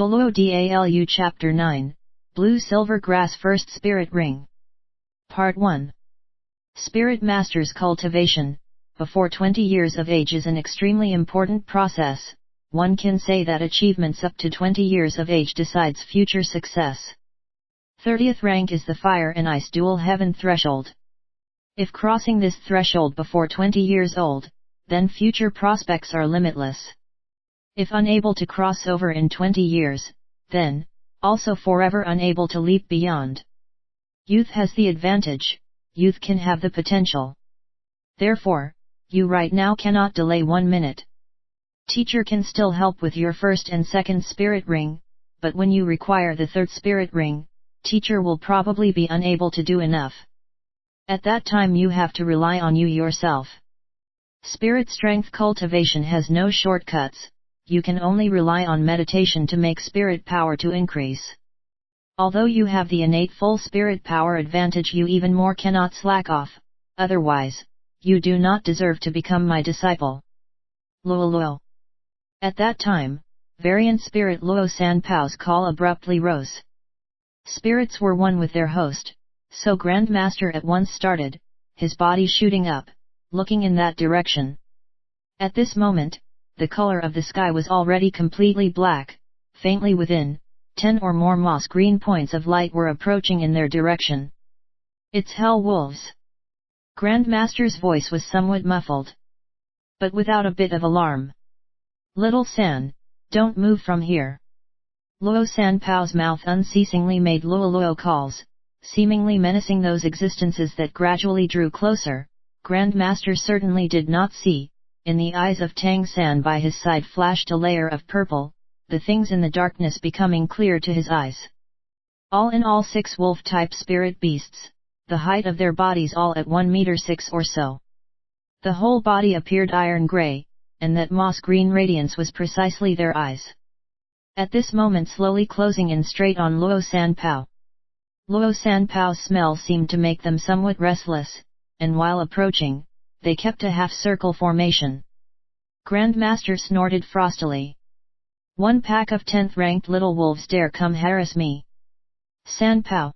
DOULUO DALU Chapter 9, Blue Silver Grass First Spirit Ring. Part 1. Spirit Master's cultivation, before 20 years of age is an extremely important process. One can say that achievements up to 20 years of age decides future success. 30th rank is the Fire and Ice Dual Heaven threshold. If crossing this threshold before 20 years old, then future prospects are limitless. If unable to cross over in 20 years, then, also forever unable to leap beyond. Youth has the advantage, youth can have the potential. Therefore, you right now cannot delay 1 minute. Teacher can still help with your first and second spirit ring, but when you require the third spirit ring, teacher will probably be unable to do enough. At that time you have to rely on you yourself. Spirit strength cultivation has no shortcuts. You can only rely on meditation to make spirit power to increase. Although you have the innate full spirit power advantage, you even more cannot slack off, otherwise, you do not deserve to become my disciple. Luo. At that time, variant spirit Luo Sanpao's call abruptly rose. Spirits were one with their host, so Grand Master at once started, his body shooting up, looking in that direction. At this moment, the color of the sky was already completely black, faintly within, 10 or more moss green points of light were approaching in their direction. It's hell wolves. Grand Master's voice was somewhat muffled, but without a bit of alarm. Little San, don't move from here. Luo Sanpao's mouth unceasingly made luo calls, seemingly menacing those existences that gradually drew closer. Grand Master certainly did not see. In the eyes of Tang San by his side flashed a layer of purple, the things in the darkness becoming clear to his eyes. All in all 6 wolf-type spirit beasts, the height of their bodies all at 1 meter 6 or so. The whole body appeared iron grey, and that moss-green radiance was precisely their eyes. At this moment slowly closing in straight on Luo Sanpao. Luo Sanpao's smell seemed to make them somewhat restless, and while approaching, they kept a half-circle formation. Grand Master snorted frostily. 1 pack of 10th-ranked little wolves dare come harass me. Sanpao.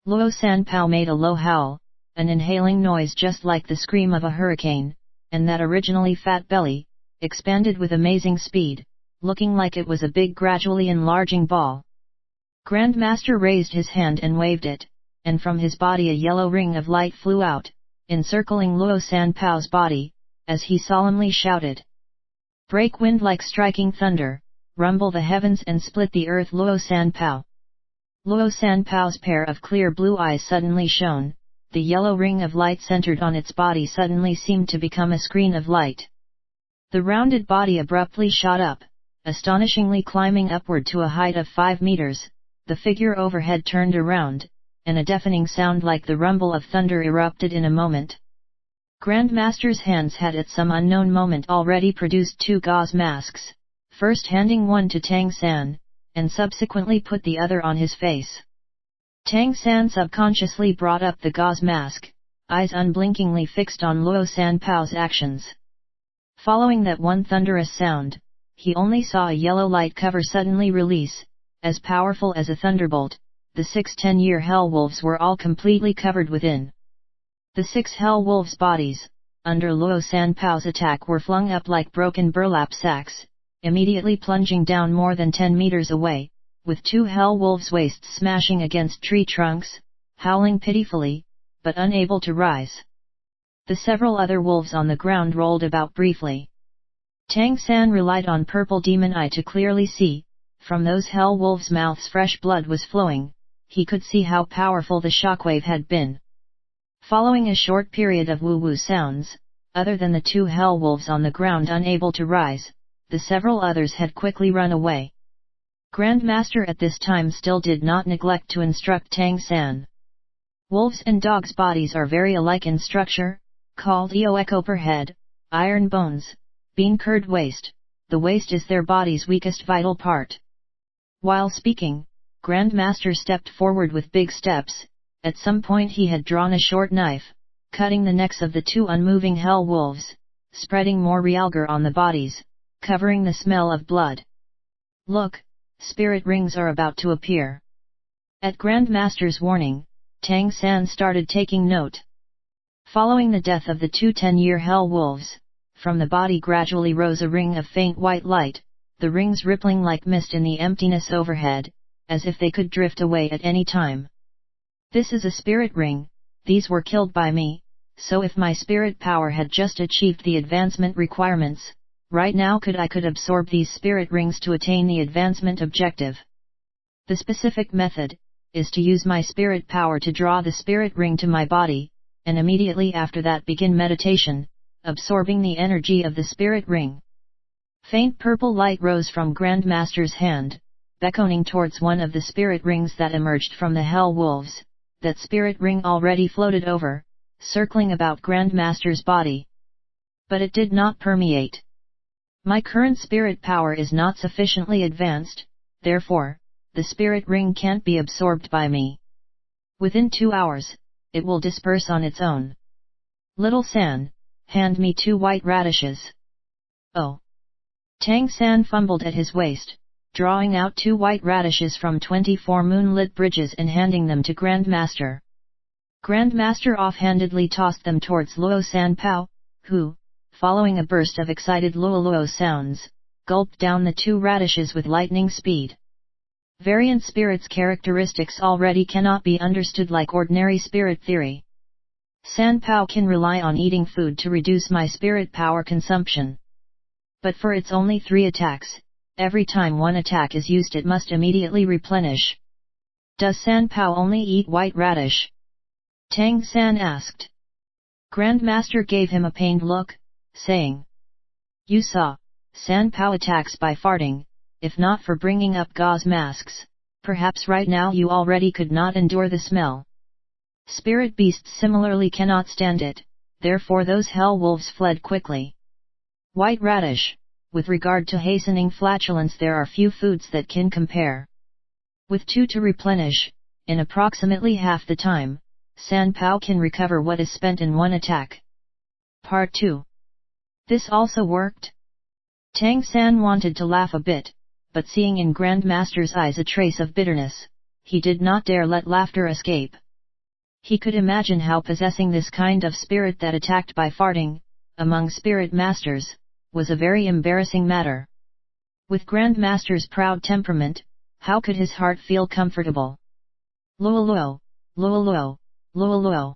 Luo Sanpao made a low howl, an inhaling noise just like the scream of a hurricane, and that originally fat belly, expanded with amazing speed, looking like it was a big gradually enlarging ball. Grand Master raised his hand and waved it, and from his body a yellow ring of light flew out, encircling Luo Sanpao's body, as he solemnly shouted. Break wind like striking thunder, rumble the heavens and split the earth. Luo Sanpao. Luo Sanpao's pair of clear blue eyes suddenly shone, the yellow ring of light centered on its body suddenly seemed to become a screen of light. The rounded body abruptly shot up, astonishingly climbing upward to a height of 5 meters, the figure overhead turned around, and a deafening sound like the rumble of thunder erupted in a moment. Grand Master's hands had at some unknown moment already produced 2 gauze masks, first handing one to Tang San, and subsequently put the other on his face. Tang San subconsciously brought up the gauze mask, eyes unblinkingly fixed on Luo Sanpao's actions. Following that one thunderous sound, he only saw a yellow light cover suddenly release, as powerful as a thunderbolt. The 6 10-year hell wolves were all completely covered within. The 6 hell wolves' bodies, under Luo Sanpao's attack, were flung up like broken burlap sacks, immediately plunging down more than 10 meters away, with 2 hell wolves' waists smashing against tree trunks, howling pitifully, but unable to rise. The several other wolves on the ground rolled about briefly. Tang San relied on purple demon eye to clearly see. From those hell wolves' mouths fresh blood was flowing. He could see how powerful the shockwave had been. Following a short period of woo-woo sounds, other than the 2 hell wolves on the ground unable to rise, the several others had quickly run away. Grand Master at this time still did not neglect to instruct Tang San. Wolves and dogs' bodies are very alike in structure, called eoecho per head, iron bones, bean curd waist. The waist is their body's weakest vital part. While speaking, Grand Master stepped forward with big steps. At some point he had drawn a short knife, cutting the necks of the 2 unmoving hell wolves, spreading more realgar on the bodies, covering the smell of blood. Look, spirit rings are about to appear. At Grandmaster's warning, Tang San started taking note. Following the death of the two 10-year hell wolves, from the body gradually rose a ring of faint white light, the rings rippling like mist in the emptiness overhead, as if they could drift away at any time. This is a spirit ring, these were killed by me, so if my spirit power had just achieved the advancement requirements, right now I could absorb these spirit rings to attain the advancement objective. The specific method is to use my spirit power to draw the spirit ring to my body, and immediately after that begin meditation, absorbing the energy of the spirit ring. Faint purple light rose from Grandmaster's hand, beckoning towards one of the spirit rings that emerged from the hell wolves. That spirit ring already floated over, circling about Grandmaster's body. But it did not permeate. My current spirit power is not sufficiently advanced, therefore, the spirit ring can't be absorbed by me. Within 2 hours, it will disperse on its own. Little San, hand me 2 white radishes. Oh! Tang San fumbled at his waist, drawing out 2 white radishes from 24 moonlit bridges and handing them to Grandmaster. Grandmaster offhandedly tossed them towards Luo Sanpao, who, following a burst of excited luo sounds, gulped down the 2 radishes with lightning speed. Variant spirits' characteristics already cannot be understood like ordinary spirit theory. Sanpao can rely on eating food to reduce my spirit power consumption. But for its only 3 attacks, every time one attack is used it must immediately replenish. Does Sanpao only eat white radish? Tang San asked. Grandmaster gave him a pained look, saying, You saw, Sanpao attacks by farting, if not for bringing up gauze masks, perhaps right now you already could not endure the smell. Spirit beasts similarly cannot stand it, therefore those hell wolves fled quickly. White radish, with regard to hastening flatulence there are few foods that can compare. With 2 to replenish, in approximately half the time, Sanpao can recover what is spent in 1 attack. Part 2. This also worked? Tang San wanted to laugh a bit, but seeing in Grandmaster's eyes a trace of bitterness, he did not dare let laughter escape. He could imagine how possessing this kind of spirit that attacked by farting, among spirit masters, was a very embarrassing matter. With Grandmaster's proud temperament, how could his heart feel comfortable? Luo, luo, luo.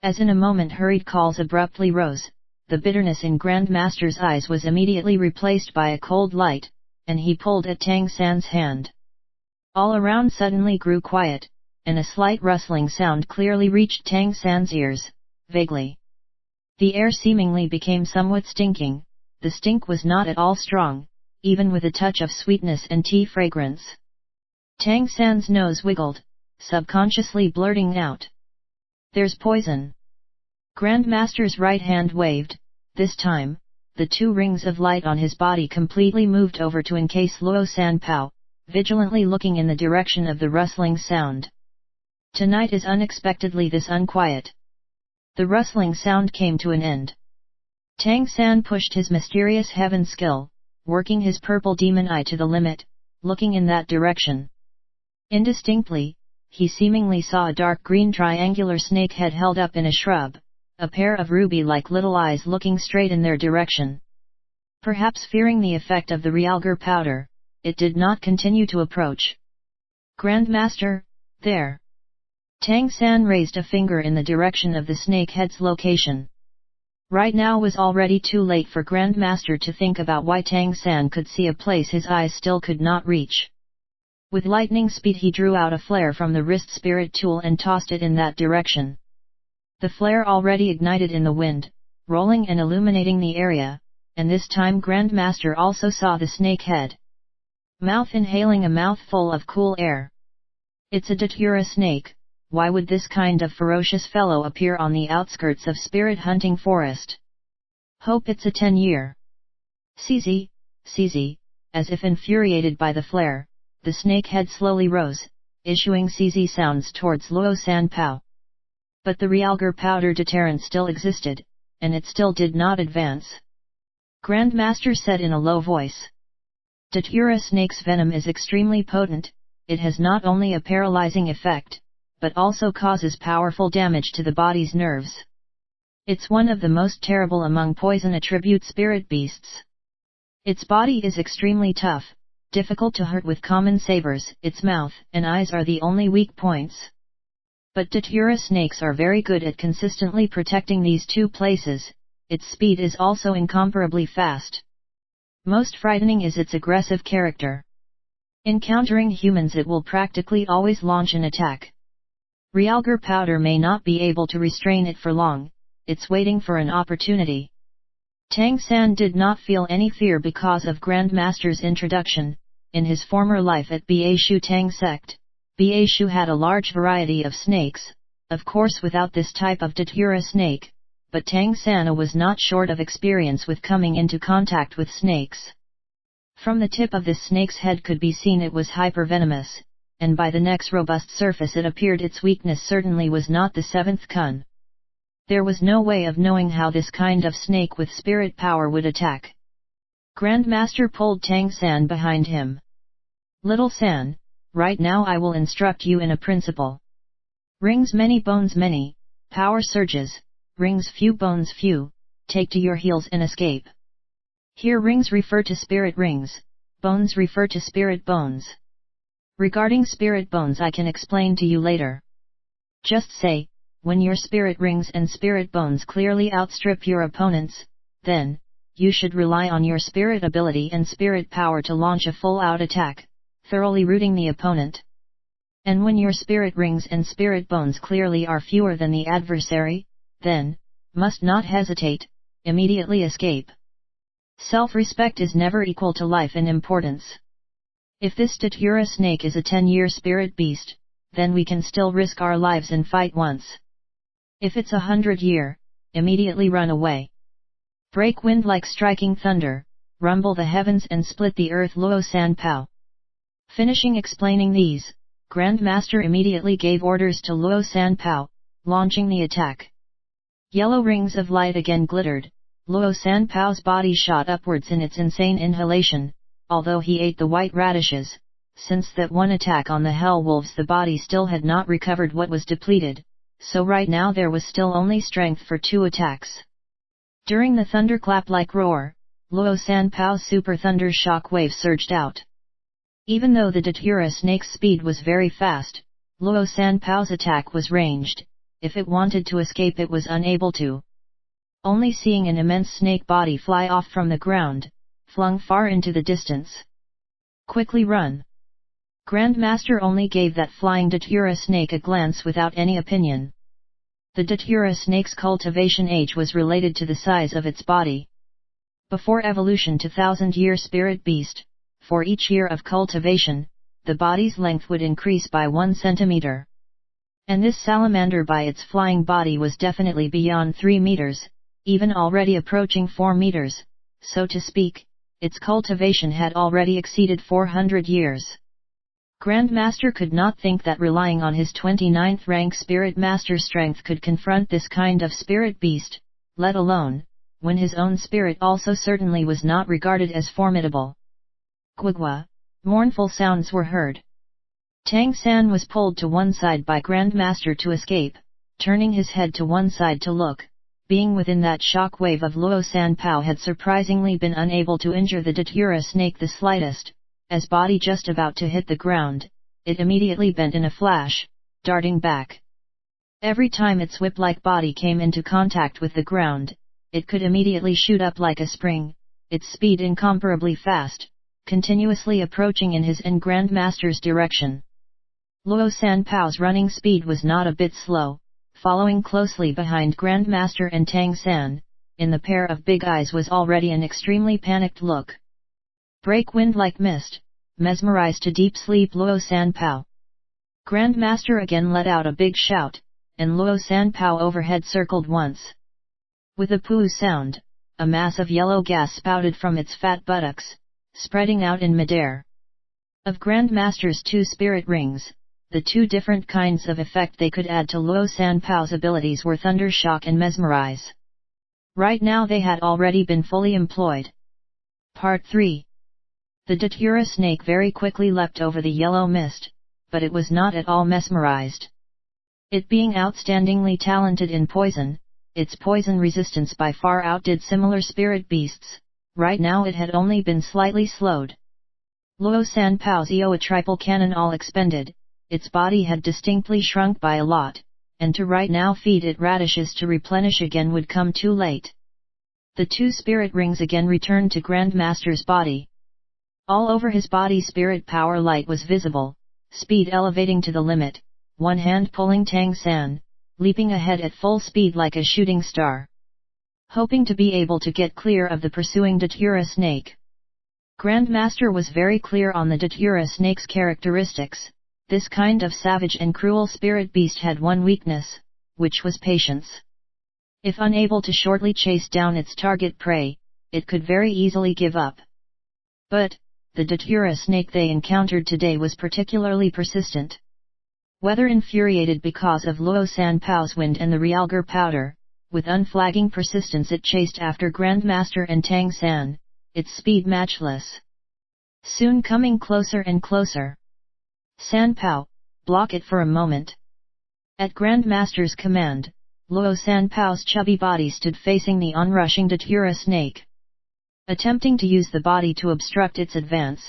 As in a moment hurried calls abruptly rose, the bitterness in Grandmaster's eyes was immediately replaced by a cold light, and he pulled at Tang San's hand. All around suddenly grew quiet, and a slight rustling sound clearly reached Tang San's ears, vaguely. The air seemingly became somewhat stinking, the stink was not at all strong, even with a touch of sweetness and tea fragrance. Tang San's nose wiggled, subconsciously blurting out, There's poison. Grandmaster's right hand waved, this time, the 2 rings of light on his body completely moved over to encase Luo Sanpao, vigilantly looking in the direction of the rustling sound. Tonight is unexpectedly this unquiet. The rustling sound came to an end. Tang San pushed his mysterious heaven skill, working his purple demon eye to the limit, looking in that direction. Indistinctly, he seemingly saw a dark green triangular snake head held up in a shrub, a pair of ruby-like little eyes looking straight in their direction. Perhaps fearing the effect of the realgar powder, it did not continue to approach. Grandmaster, there. Tang San raised a finger in the direction of the snake head's location. Right now was already too late for Grandmaster to think about why Tang San could see a place his eyes still could not reach. With lightning speed he drew out a flare from the wrist spirit tool and tossed it in that direction. The flare already ignited in the wind, rolling and illuminating the area, and this time Grandmaster also saw the snake head. Mouth inhaling a mouthful of cool air. It's a datura snake, why would this kind of ferocious fellow appear on the outskirts of spirit hunting forest? Hope it's a 10-year. CZ, as if infuriated by the flare, the snake head slowly rose, issuing CZ sounds towards Luo Sanpao. But the realgar powder deterrent still existed, and it still did not advance. Grandmaster said in a low voice. Datura snake's venom is extremely potent. It has not only a paralyzing effect, but also causes powerful damage to the body's nerves. It's one of the most terrible among poison attribute spirit beasts. Its body is extremely tough, difficult to hurt with common sabers. Its mouth and eyes are the only weak points. But Datura snakes are very good at consistently protecting these two places. Its speed is also incomparably fast. Most frightening is its aggressive character. Encountering humans, it will practically always launch an attack. Realgar powder may not be able to restrain it for long. It's waiting for an opportunity. Tang San did not feel any fear because of Grandmaster's introduction. In his former life at Baishu Tang sect, Baishu had a large variety of snakes, of course without this type of Datura snake, but Tang San was not short of experience with coming into contact with snakes. From the tip of this snake's head could be seen it was hypervenomous, and by the neck's robust surface it appeared its weakness certainly was not the seventh kun. There was no way of knowing how this kind of snake with spirit power would attack. Grandmaster pulled Tang San behind him. Little San, right now I will instruct you in a principle. Rings many, bones many, power surges, rings few, bones few, take to your heels and escape. Here rings refer to spirit rings, bones refer to spirit bones. Regarding spirit bones I can explain to you later. Just say, when your spirit rings and spirit bones clearly outstrip your opponents, then, you should rely on your spirit ability and spirit power to launch a full-out attack, thoroughly routing the opponent. And when your spirit rings and spirit bones clearly are fewer than the adversary, then, must not hesitate, immediately escape. Self-respect is never equal to life in importance. If this Datura snake is a 10-year spirit beast, then we can still risk our lives and fight once. If it's 100-year, immediately run away. Break wind like striking thunder, rumble the heavens and split the earth. Luo San Pao. Finishing explaining these, Grandmaster immediately gave orders to Luo San Pao, launching the attack. Yellow rings of light again glittered. Luo San Pao's body shot upwards in its insane inhalation, although he ate the white radishes. Since that one attack on the Hell Wolves the body still had not recovered what was depleted, so right now there was still only strength for 2 attacks. During the thunderclap-like roar, Luo San Pao's super thunder shock wave surged out. Even though the Datura snake's speed was very fast, Luo San Pao's attack was ranged. If it wanted to escape it was unable to. Only seeing an immense snake body fly off from the ground, flung far into the distance. Quickly run! Grandmaster only gave that flying Datura snake a glance without any opinion. The Datura snake's cultivation age was related to the size of its body. Before evolution to 1000-year spirit beast, for each year of cultivation, the body's length would increase by 1 centimeter. And this salamander by its flying body was definitely beyond 3 meters, even already approaching 4 meters, so to speak, its cultivation had already exceeded 400 years. Grandmaster could not think that relying on his 29th rank spirit master strength could confront this kind of spirit beast, let alone, when his own spirit also certainly was not regarded as formidable. Gwagwa, mournful sounds were heard. Tang San was pulled to one side by Grandmaster to escape, turning his head to one side to look. Being within that shock wave of Luo San Pao had surprisingly been unable to injure the Datura snake the slightest. As body just about to hit the ground, it immediately bent in a flash, darting back. Every time its whip-like body came into contact with the ground, it could immediately shoot up like a spring, its speed incomparably fast, continuously approaching in his and Grandmaster's direction. Luo San Pao's running speed was not a bit slow, following closely behind Grandmaster and Tang San. In the pair of big eyes was already an extremely panicked look. Break wind like mist, mesmerized to deep sleep Luo San Pao. Grandmaster again let out a big shout, and Luo San Pao overhead circled once. With a poo sound, a mass of yellow gas spouted from its fat buttocks, spreading out in midair. Of Grandmaster's 2 spirit rings, the 2 different kinds of effect they could add to Luo San Pao's abilities were Thunder Shock and Mesmerize. Right now they had already been fully employed. Part 3. The datura snake very quickly leapt over the yellow mist, but it was not at all mesmerized. It being outstandingly talented in poison, its poison resistance by far outdid similar spirit beasts. Right now it had only been slightly slowed. Luo San Pao's Ioa triple cannon all expended, its body had distinctly shrunk by a lot, and to right now feed it radishes to replenish again would come too late. The 2 spirit rings again returned to Grandmaster's body. All over his body spirit power light was visible, speed elevating to the limit, one hand pulling Tang San, leaping ahead at full speed like a shooting star, hoping to be able to get clear of the pursuing datura snake. Grandmaster was very clear on the datura snake's characteristics. This kind of savage and cruel spirit beast had one weakness, which was patience. If unable to shortly chase down its target prey, it could very easily give up. But, the datura snake they encountered today was particularly persistent. Whether infuriated because of Luo San Pao's wind and the realgar powder, with unflagging persistence it chased after Grandmaster and Tang San, its speed matchless. Soon coming closer and closer. San Pao, block it for a moment. At Grandmaster's command, Luo San Pao's chubby body stood facing the onrushing datura snake, attempting to use the body to obstruct its advance.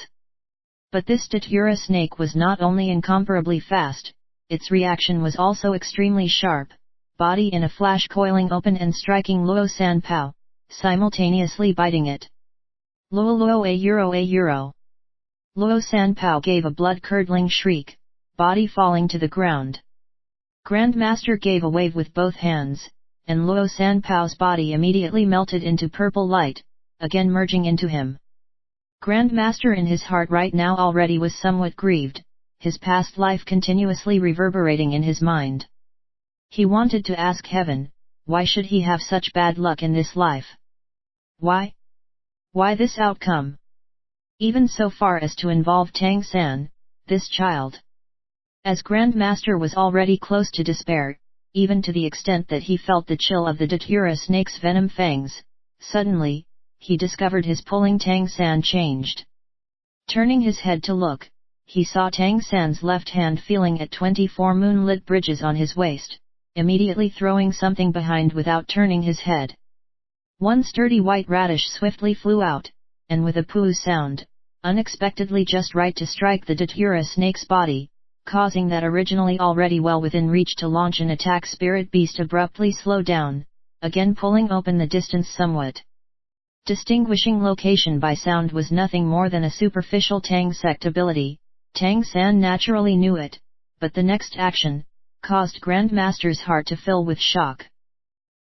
But this datura snake was not only incomparably fast, its reaction was also extremely sharp, body in a flash coiling open and striking Luo San Pao, simultaneously biting it. Luo a euro. Luo San Pao gave a blood-curdling shriek, body falling to the ground. Grandmaster gave a wave with both hands, and Luo San Pao's body immediately melted into purple light, again merging into him. Grandmaster in his heart right now already was somewhat grieved, his past life continuously reverberating in his mind. He wanted to ask heaven, why should he have such bad luck in this life? Why? Why this outcome? Even so far as to involve Tang San, this child. As Grandmaster was already close to despair, even to the extent that he felt the chill of the datura snake's venom fangs, suddenly, he discovered his pulling Tang San changed. Turning his head to look, he saw Tang San's left hand feeling at 24 moonlit bridges on his waist, immediately throwing something behind without turning his head. One sturdy white radish swiftly flew out, and with a poo sound, unexpectedly just right to strike the datura snake's body, causing that originally already well within reach to launch an attack spirit beast abruptly slow down, again pulling open the distance somewhat. Distinguishing location by sound was nothing more than a superficial Tang sect ability. Tang San naturally knew it, but the next action caused Grandmaster's heart to fill with shock.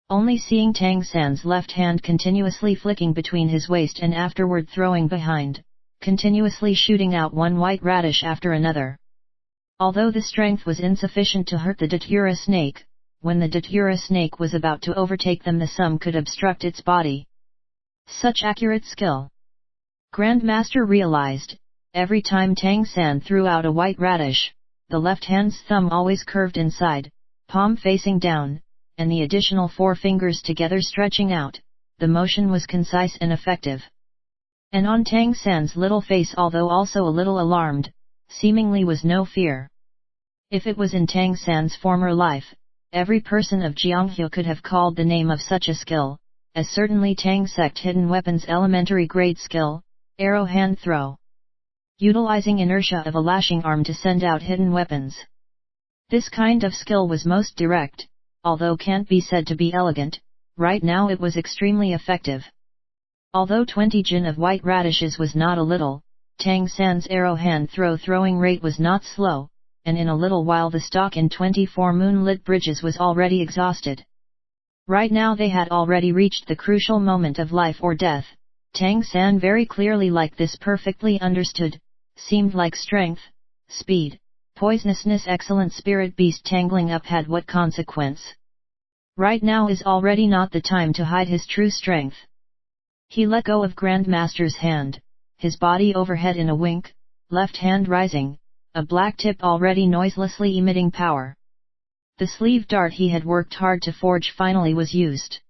Only seeing Tang San's left hand continuously flicking between his waist and afterward throwing behind, continuously shooting out one white radish after another. Although the strength was insufficient to hurt the datura snake, when the datura snake was about to overtake them the sum could obstruct its body. Such accurate skill! Grandmaster realized, every time Tang San threw out a white radish, the left hand's thumb always curved inside, palm facing down, and the additional 4 fingers together stretching out, the motion was concise and effective. And on Tang San's little face, although also a little alarmed, seemingly was no fear. If it was in Tang San's former life, every person of Jianghe could have called the name of such a skill, as certainly Tang sect hidden weapons elementary grade skill, arrow hand throw. Utilizing inertia of a lashing arm to send out hidden weapons. This kind of skill was most direct, although can't be said to be elegant, right now it was extremely effective. Although 20 jin of white radishes was not a little, Tang San's arrow hand throwing rate was not slow, and in a little while the stock in 24 moonlit bridges was already exhausted. Right now they had already reached the crucial moment of life or death. Tang San very clearly like this perfectly understood, seemed like strength, speed, poisonousness excellent spirit beast tangling up had what consequence. Right now is already not the time to hide his true strength. He let go of Grandmaster's hand, his body overhead in a wink, left hand rising, a black tip already noiselessly emitting power. The sleeve dart he had worked hard to forge finally was used.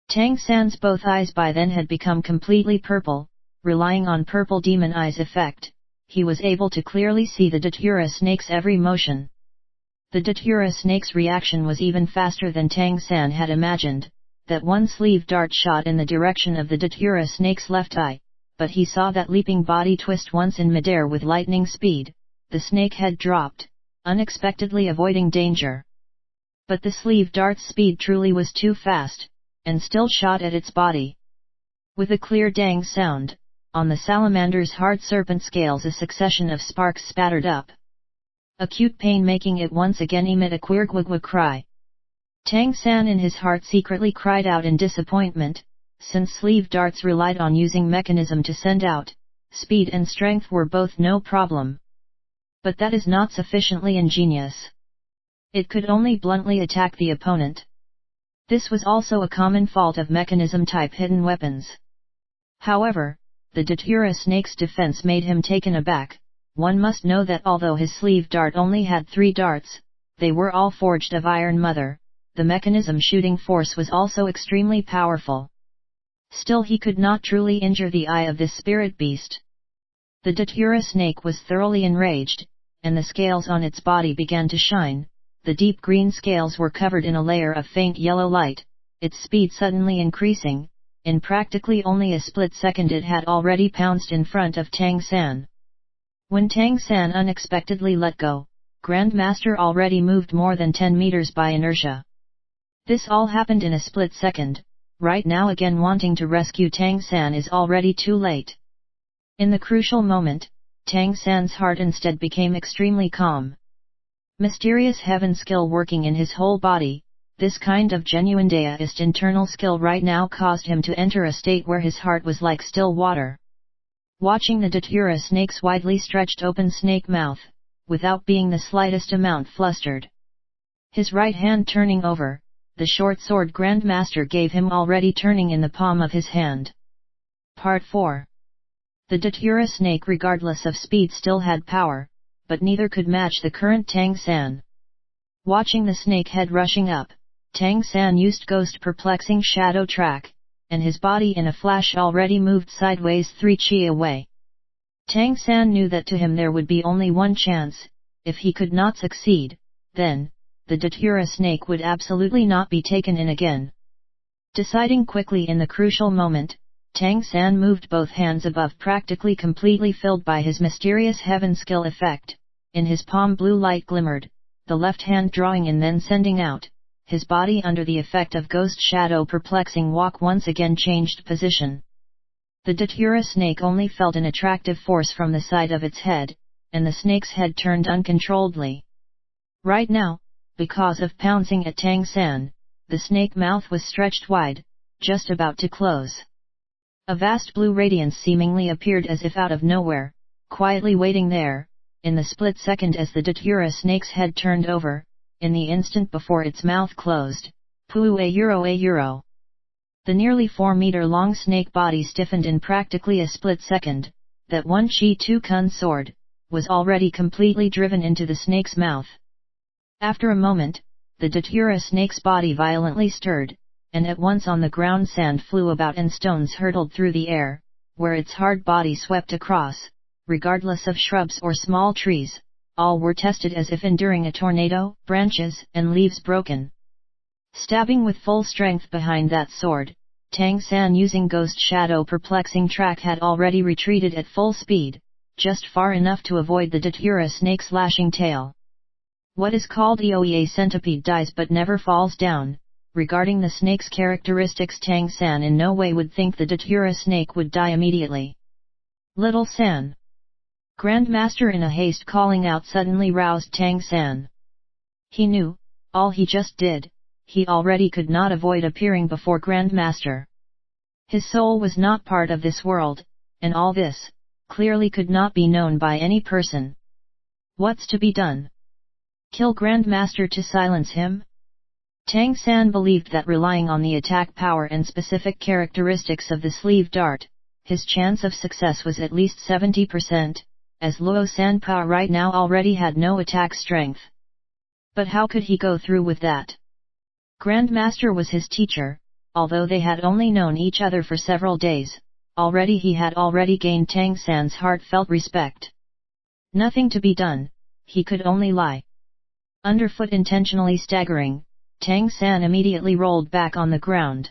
Tang San's both eyes by then had become completely purple, relying on purple demon eyes effect, he was able to clearly see the Datura snake's every motion. The Datura snake's reaction was even faster than Tang San had imagined, that one sleeve dart shot in the direction of the Datura snake's left eye, but he saw that leaping body twist once in midair with lightning speed, the snake head dropped, unexpectedly avoiding danger. But the sleeve dart's speed truly was too fast, and still shot at its body. With a clear dang sound, on the salamander's hard serpent scales a succession of sparks spattered up. Acute pain making it once again emit a queer gwagwa cry. Tang San in his heart secretly cried out in disappointment, since sleeve darts relied on using mechanism to send out, speed and strength were both no problem. But that is not sufficiently ingenious. It could only bluntly attack the opponent. This was also a common fault of mechanism-type hidden weapons. However, the Datura snake's defense made him taken aback. One must know that although his sleeve dart only had 3 darts, they were all forged of Iron Mother, the mechanism shooting force was also extremely powerful. Still he could not truly injure the eye of this spirit beast. The Datura snake was thoroughly enraged, and the scales on its body began to shine. The deep green scales were covered in a layer of faint yellow light, its speed suddenly increasing. In practically only a split second it had already pounced in front of Tang San. When Tang San unexpectedly let go, Grandmaster already moved more than 10 meters by inertia. This all happened in a split second. Right now again wanting to rescue Tang San is already too late. In the crucial moment, Tang San's heart instead became extremely calm. Mysterious heaven skill working in his whole body, this kind of genuine deist internal skill right now caused him to enter a state where his heart was like still water. Watching the Datura snake's widely stretched open snake mouth, without being the slightest amount flustered. His right hand turning over, the short sword Grandmaster gave him already turning in the palm of his hand. Part 4. The Datura snake regardless of speed still had power, but neither could match the current Tang San. Watching the snake head rushing up, Tang San used Ghost Perplexing Shadow Track, and his body in a flash already moved sideways 3 chi away. Tang San knew that to him there would be only one chance. If he could not succeed, then, the Datura snake would absolutely not be taken in again. Deciding quickly in the crucial moment, Tang San moved both hands above practically completely filled by his mysterious heaven skill effect. In his palm blue light glimmered, the left hand drawing in then sending out. His body under the effect of Ghost Shadow Perplexing Walk once again changed position. The Datura snake only felt an attractive force from the side of its head, and the snake's head turned uncontrolledly. Right now, because of pouncing at Tang San, the snake mouth was stretched wide, just about to close. A vast blue radiance seemingly appeared as if out of nowhere, quietly waiting there, in the split second as the Datura snake's head turned over. In the instant before its mouth closed, poo a euro. The nearly 4-meter-long snake body stiffened in practically a split second. That one Chi 2 Kun sword was already completely driven into the snake's mouth. After a moment, the Datura snake's body violently stirred, and at once on the ground sand flew about and stones hurtled through the air, where its hard body swept across, regardless of shrubs or small trees. All were tested as if enduring a tornado, branches and leaves broken. Stabbing with full strength behind that sword, Tang San using Ghost Shadow Perplexing Track had already retreated at full speed, just far enough to avoid the Datura snake's lashing tail. What is called EOEA centipede dies but never falls down. Regarding the snake's characteristics, Tang San in no way would think the Datura snake would die immediately. Little San. Grandmaster in a haste calling out suddenly roused Tang San. He knew, all he just did, he already could not avoid appearing before Grandmaster. His soul was not part of this world, and all this, clearly could not be known by any person. What's to be done? Kill Grandmaster to silence him? Tang San believed that relying on the attack power and specific characteristics of the sleeve dart, his chance of success was at least 70%. As Luo Sanpao right now already had no attack strength. But how could he go through with that? Grandmaster was his teacher, although they had only known each other for several days, already he had already gained Tang San's heartfelt respect. Nothing to be done, he could only lie. Underfoot intentionally staggering, Tang San immediately rolled back on the ground.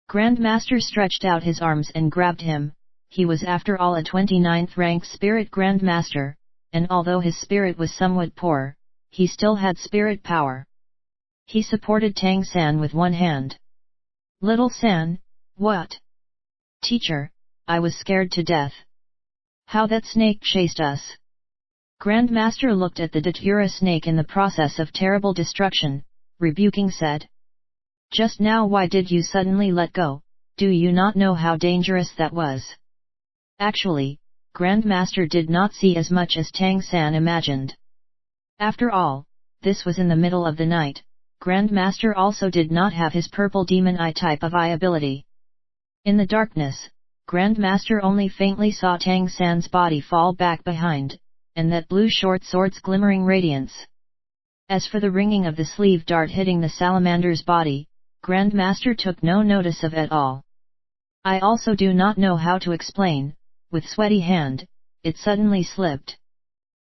Grandmaster stretched out his arms and grabbed him. He was after all a 29th rank spirit Grandmaster, and although his spirit was somewhat poor, he still had spirit power. He supported Tang San with one hand. Little San, what? Teacher, I was scared to death. How that snake chased us. Grandmaster looked at the Datura snake in the process of terrible destruction, rebuking said. Just now why did you suddenly let go, do you not know how dangerous that was? Actually, Grandmaster did not see as much as Tang San imagined. After all, this was in the middle of the night, Grandmaster also did not have his purple demon eye type of eye ability. In the darkness, Grandmaster only faintly saw Tang San's body fall back behind, and that blue short sword's glimmering radiance. As for the ringing of the sleeve dart hitting the salamander's body, Grandmaster took no notice of at all. I also do not know how to explain, with sweaty hand, it suddenly slipped.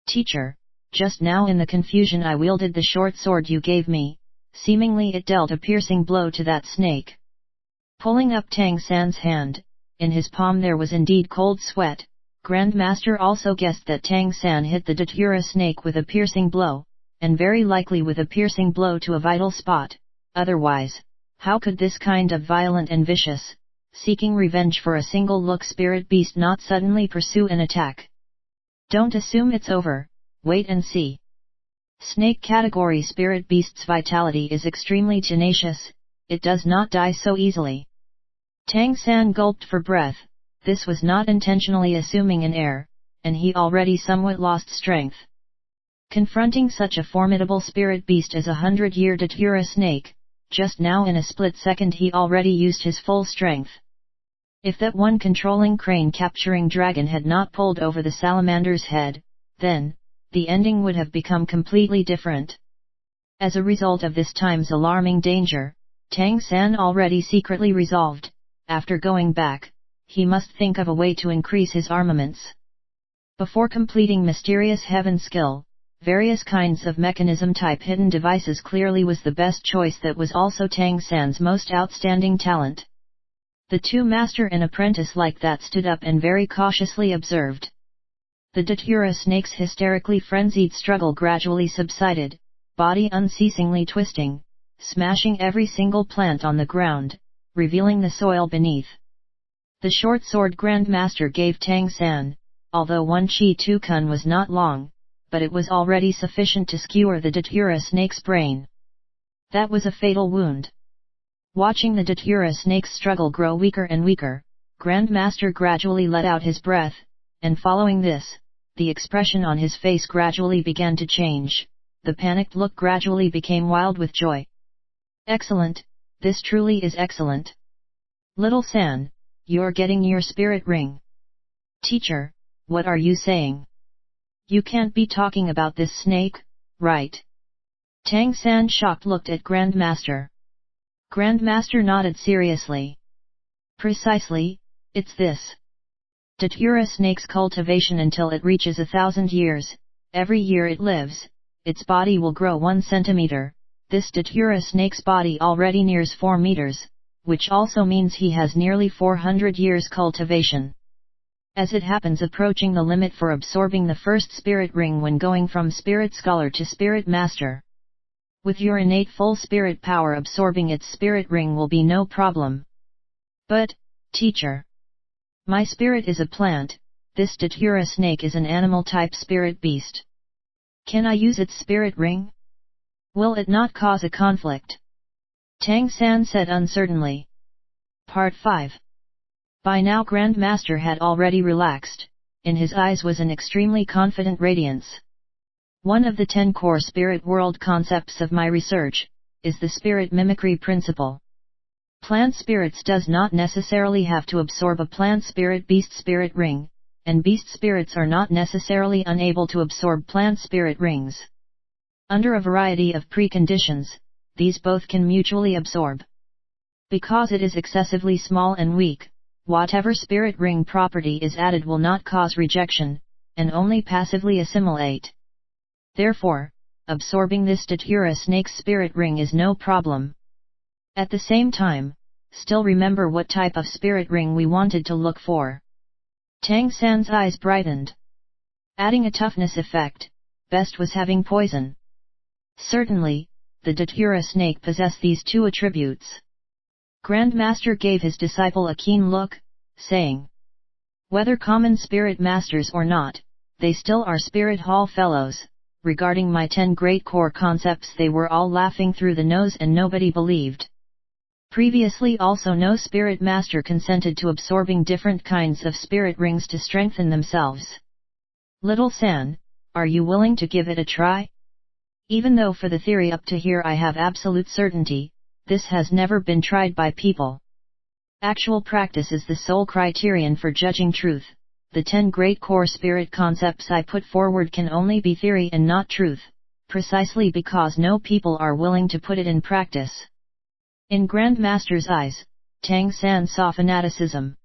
Teacher, just now in the confusion I wielded the short sword you gave me, seemingly it dealt a piercing blow to that snake. Pulling up Tang San's hand, in his palm there was indeed cold sweat. Grandmaster also guessed that Tang San hit the Datura snake with a piercing blow, and very likely with a piercing blow to a vital spot, otherwise, how could this kind of violent and vicious, seeking revenge for a single look spirit beast not suddenly pursue an attack? Don't assume it's over, wait and see. Snake category spirit beast's vitality is extremely tenacious, it does not die so easily. Tang San gulped for breath. This was not intentionally assuming an air, and he already somewhat lost strength. Confronting such a formidable spirit beast as a 100-year Datura snake, just now in a split second he already used his full strength. If that one controlling crane capturing dragon had not pulled over the salamander's head, then, the ending would have become completely different. As a result of this time's alarming danger, Tang San already secretly resolved, after going back, he must think of a way to increase his armaments. Before completing mysterious heaven skill, various kinds of mechanism type hidden devices clearly was the best choice that was also Tang San's most outstanding talent. The two master and apprentice like that stood up and very cautiously observed. The Datura snake's hysterically frenzied struggle gradually subsided, body unceasingly twisting, smashing every single plant on the ground, revealing the soil beneath. The short sword Grandmaster gave Tang San, although one Chi Tu Kun was not long, but it was already sufficient to skewer the Datura snake's brain. That was a fatal wound. Watching the Datura snake's struggle grow weaker and weaker, Grandmaster gradually let out his breath, and following this, the expression on his face gradually began to change, the panicked look gradually became wild with joy. Excellent, this truly is excellent. Little San, you're getting your spirit ring. Teacher, what are you saying? You can't be talking about this snake, right? Tang San shocked looked at Grandmaster. Grandmaster nodded seriously. Precisely, it's this. Datura snake's cultivation until it reaches 1,000 years, every year it lives, its body will grow 1 centimeter, this Datura snake's body already nears 4 meters, which also means he has nearly 400 years cultivation. As it happens approaching the limit for absorbing the first spirit ring when going from spirit scholar to spirit master. With your innate full spirit power absorbing its spirit ring will be no problem. But, teacher, my spirit is a plant, this Datura snake is an animal type spirit beast. Can I use its spirit ring? Will it not cause a conflict? Tang San said uncertainly. Part 5. By now Grandmaster had already relaxed, in his eyes was an extremely confident radiance. One of the 10 core spirit world concepts of my research, is the spirit mimicry principle. Plant spirits does not necessarily have to absorb a plant spirit beast spirit ring, and beast spirits are not necessarily unable to absorb plant spirit rings. Under a variety of preconditions, these both can mutually absorb. Because it is excessively small and weak, whatever spirit ring property is added will not cause rejection, and only passively assimilate. Therefore, absorbing this Datura snake's spirit ring is no problem. At the same time, still remember what type of spirit ring we wanted to look for. Tang San's eyes brightened. Adding a toughness effect, best was having poison. Certainly, the Datura snake possessed these two attributes. Grandmaster gave his disciple a keen look, saying, "Whether common spirit masters or not, they still are spirit hall fellows. Regarding my 10 great core concepts they were all laughing through the nose and nobody believed. Previously also no spirit master consented to absorbing different kinds of spirit rings to strengthen themselves. Little San, are you willing to give it a try? Even though for the theory up to here I have absolute certainty, this has never been tried by people. Actual practice is the sole criterion for judging truth. The 10 great core spirit concepts I put forward can only be theory and not truth, precisely because no people are willing to put it in practice." In Grandmaster's eyes, Tang San saw fanaticism.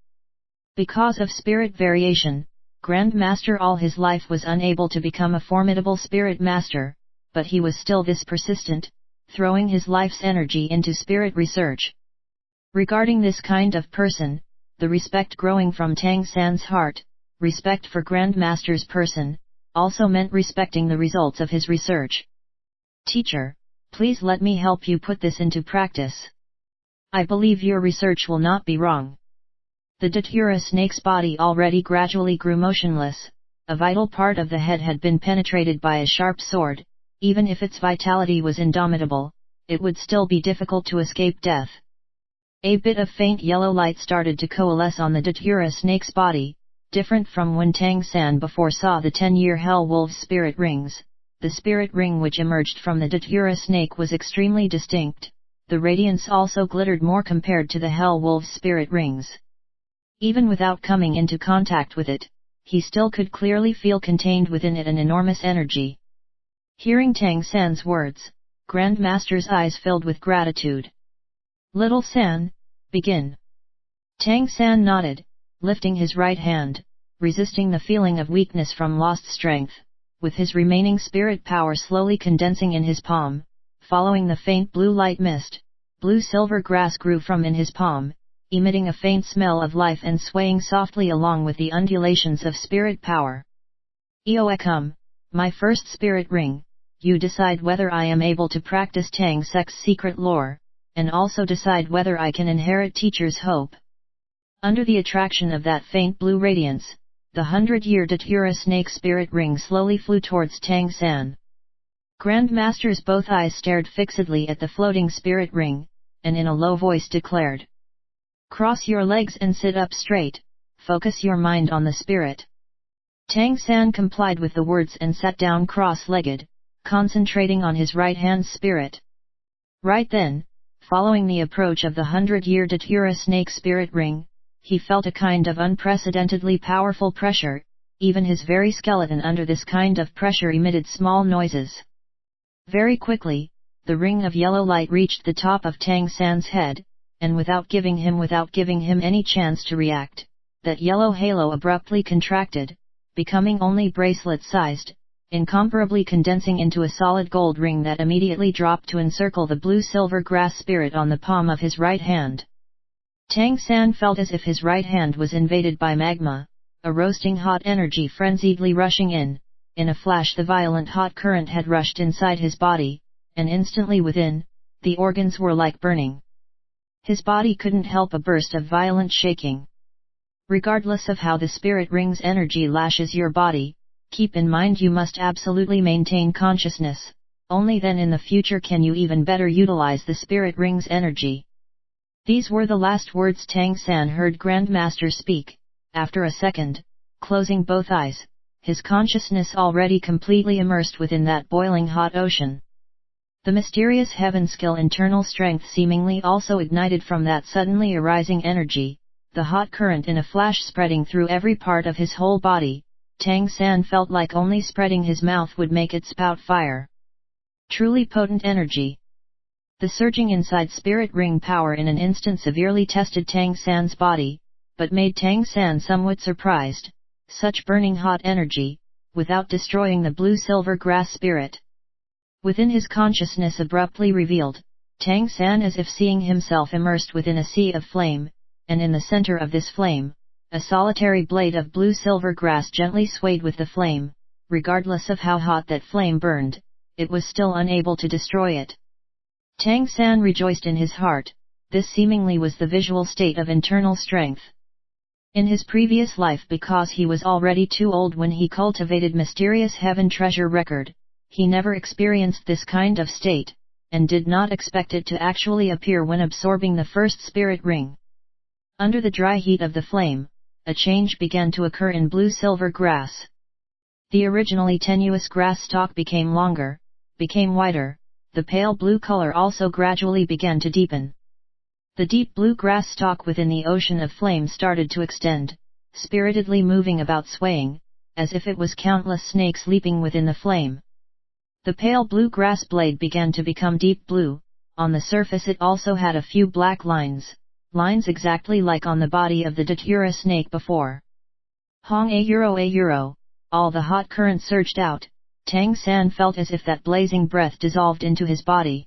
Because of spirit variation, Grandmaster all his life was unable to become a formidable spirit master, but he was still this persistent, throwing his life's energy into spirit research. Regarding this kind of person, the respect growing from Tang San's heart, respect for Grandmaster's person, also meant respecting the results of his research. "Teacher, please let me help you put this into practice. I believe your research will not be wrong." The Datura snake's body already gradually grew motionless. A vital part of the head had been penetrated by a sharp sword. Even if its vitality was indomitable, it would still be difficult to escape death. A bit of faint yellow light started to coalesce on the Datura snake's body, different from when Tang San before saw the 10-year Hell Wolf's spirit rings. The spirit ring which emerged from the Datura snake was extremely distinct. The radiance also glittered more compared to the Hell Wolf's spirit rings. Even without coming into contact with it, he still could clearly feel contained within it an enormous energy. Hearing Tang San's words, Grandmaster's eyes filled with gratitude. "Little San, begin." Tang San nodded, lifting his right hand, resisting the feeling of weakness from lost strength, with his remaining spirit power slowly condensing in his palm. Following the faint blue light mist, blue-silver grass grew from in his palm, emitting a faint smell of life and swaying softly along with the undulations of spirit power. "Eoekum, my first spirit ring, you decide whether I am able to practice Tang Sek's secret lore, and also decide whether I can inherit teacher's hope." Under the attraction of that faint blue radiance, the 100-year Datura snake spirit ring slowly flew towards Tang San. Grandmaster's both eyes stared fixedly at the floating spirit ring, and in a low voice declared, "Cross your legs and sit up straight, focus your mind on the spirit." Tang San complied with the words and sat down cross-legged, concentrating on his right hand's spirit. Right then, following the approach of the 100-year Datura snake spirit ring, he felt a kind of unprecedentedly powerful pressure. Even his very skeleton under this kind of pressure emitted small noises. Very quickly, the ring of yellow light reached the top of Tang San's head, and without giving him any chance to react, that yellow halo abruptly contracted, becoming only bracelet-sized, incomparably condensing into a solid gold ring that immediately dropped to encircle the blue-silver grass spirit on the palm of his right hand. Tang San felt as if his right hand was invaded by magma, a roasting hot energy frenziedly rushing in. In a flash the violent hot current had rushed inside his body, and instantly within, the organs were like burning. His body couldn't help a burst of violent shaking. Regardless of how the spirit ring's energy lashes your body, keep in mind you must absolutely maintain consciousness. Only then in the future can you even better utilize the spirit ring's energy. These were the last words Tang San heard Grandmaster speak. After a second, closing both eyes, his consciousness already completely immersed within that boiling hot ocean. The mysterious heaven skill internal strength seemingly also ignited from that suddenly arising energy, the hot current in a flash spreading through every part of his whole body. Tang San felt like only spreading his mouth would make it spout fire. Truly potent energy. The surging inside spirit ring power in an instant severely tested Tang San's body, but made Tang San somewhat surprised. Such burning hot energy, without destroying the blue-silver grass spirit. Within his consciousness abruptly revealed, Tang San as if seeing himself immersed within a sea of flame, and in the center of this flame, a solitary blade of blue-silver grass gently swayed with the flame. Regardless of how hot that flame burned, it was still unable to destroy it. Tang San rejoiced in his heart. This seemingly was the visual state of internal strength. In his previous life, because he was already too old when he cultivated mysterious heaven treasure record, he never experienced this kind of state, and did not expect it to actually appear when absorbing the first spirit ring. Under the dry heat of the flame, a change began to occur in blue-silver grass. The originally tenuous grass stalk became longer, became wider, the pale blue color also gradually began to deepen. The deep blue grass stalk within the ocean of flame started to extend, spiritedly moving about, swaying, as if it was countless snakes leaping within the flame. The pale blue grass blade began to become deep blue. On the surface it also had a few black lines exactly like on the body of the datura snake before. Hong a euro, all the hot current surged out. Tang San felt as if that blazing breath dissolved into his body.